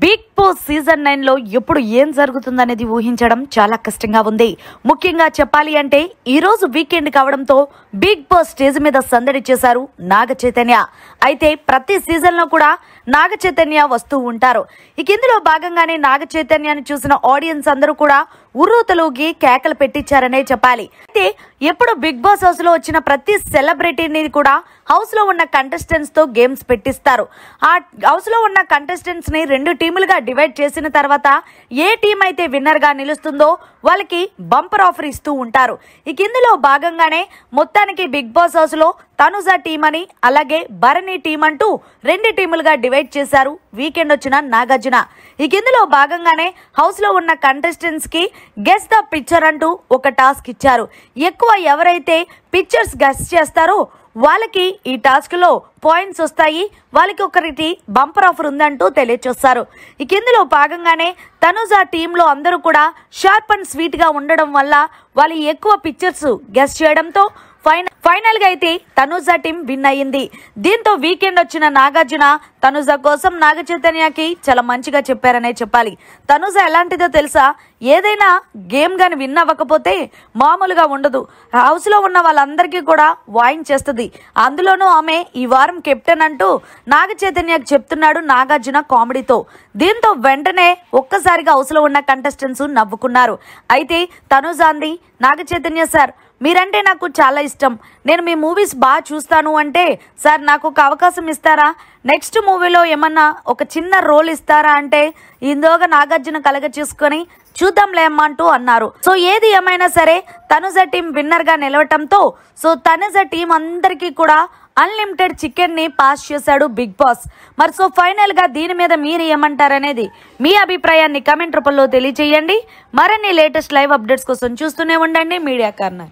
Big boss season 9 లో ఎప్పుడు ఏం జరుగుతుందనేది ఊహించడం చాలా కష్టంగా ఉంది. ముఖ్యంగా చెప్పాలి అంటే ఈ రోజు వీకెండ్ కావడంతో బిగ్ బాస్ స్టేజ్ మీద సందడి చేశారు నాగ చైతన్య. అయితే ప్రతి సీజన్ లో కూడా నాగ చైతన్య వస్తూ ఉంటారు. ఇక ఇందులో భాగంగానే నాగ చైతన్యాన్ని చూసిన ఆడియన్స్ అందరూ కూడా ఉర్రూతలోకి కేకలు పెట్టించారనే చెప్పాలి. అయితే ఎప్పుడు బిగ్ బాస్ హౌస్ లో వచ్చిన ప్రతి సెలబ్రిటీని కూడా హౌస్ లో ఉన్న కంటెస్టెంట్స్ తో గేమ్స్ పెట్టిస్తారు. ఆ హౌస్ లో ఉన్న కంటెస్టెంట్స్ ని 2 టీములుగా డివైడ్ చేసిన తర్వాత ఏ టీం అయితే విన్నర్ గా నిలుస్తుందో వాళ్ళకి బంపర్ ఆఫర్ ఇస్తూ ఉంటారు. ఇక ఇందులో భాగంగానే మొత్తానికి బిగ్ బాస్ హౌస్ లో తనుజ టీం అని అలాగే భరణి టీం అంటూ 2 టీములుగా డివైడ్ చేశారు వీకెండ్ వచ్చిన నాగార్జున. ఇక ఇందులో భాగంగానే హౌస్ లో ఉన్న కంటెస్టెంట్స్ కి గెస్ ద పిక్చర్ అంటూ ఒక టాస్క్ ఇచ్చారు. ఎక్కువ ఎవరైతే పిక్చర్స్ గెస్ చేస్తారో వాళ్ళకి ఈ టాస్క్ లో పాయింట్స్ వస్తాయి, వాళ్ళకి ఒకరికి బంపర్ ఆఫర్ ఉందంటూ తెలియచేస్తారు. ఇక ఇందులో భాగంగానే తనుజ టీంలో అందరూ కూడా షార్ప్ అండ్ స్వీట్ గా ఉండడం వల్ల వాళ్ళు ఎక్కువ పిక్చర్స్ గెస్ చేయడంతో ఫైనల్ గా అయితే తనుజ టీం విన్ అయ్యింది. దీంతో వీకెండ్ వచ్చిన నాగార్జున తనుజ కోసం నాగ చైతన్యకి చాలా మంచిగా చెప్పారనే చెప్పాలి. తనుజ ఎలాంటిదో తెలుసా, ఏదైనా గేమ్ గాని విన్ అవ్వకపోతే మామూలుగా ఉండదు. హౌస్ లో ఉన్న వాళ్ళందరికీ కూడా వాయించేస్తుంది. అందులోనూ ఆమె ఈ వారం కెప్టెన్ అంటూ నాగ చైతన్యకి చెప్తున్నాడు నాగార్జున కామెడీతో. దీంతో వెంటనే ఒక్కసారిగా హౌస్ లో ఉన్న కంటెస్టెంట్స్ నవ్వుకున్నారు. అయితే తనుజ అంది, నాగ చైతన్య సార్ మీరంటే నాకు చాలా ఇష్టం, నేను మీ మూవీస్ బాగా చూస్తాను అంటే సార్ నాకు ఒక అవకాశం ఇస్తారా, నెక్స్ట్ మూవీలో ఏమన్నా ఒక చిన్న రోల్ ఇస్తారా అంటే ఇందులోగా నాగార్జున కలగ చేసుకొని చూద్దాంలే అమ్మ అంటూ అన్నారు. సో ఏది ఏమైనా సరే తనుజ టీం విన్నర్ గా నిలవటంతో తనుజ టీం అందరికీ కూడా అన్లిమిటెడ్ చికెన్ ని పాస్ చేశాడు బిగ్ బాస్. మరి ఫైనల్ గా దీని మీద మీరు ఏమంటారనేది మీ అభిప్రాయాన్ని కమెంట్ రూపంలో తెలియజేయండి. మరిన్ని లేటెస్ట్ లైవ్ అప్డేట్స్ కోసం చూస్తూనే ఉండండి మీడియా కార్నర్.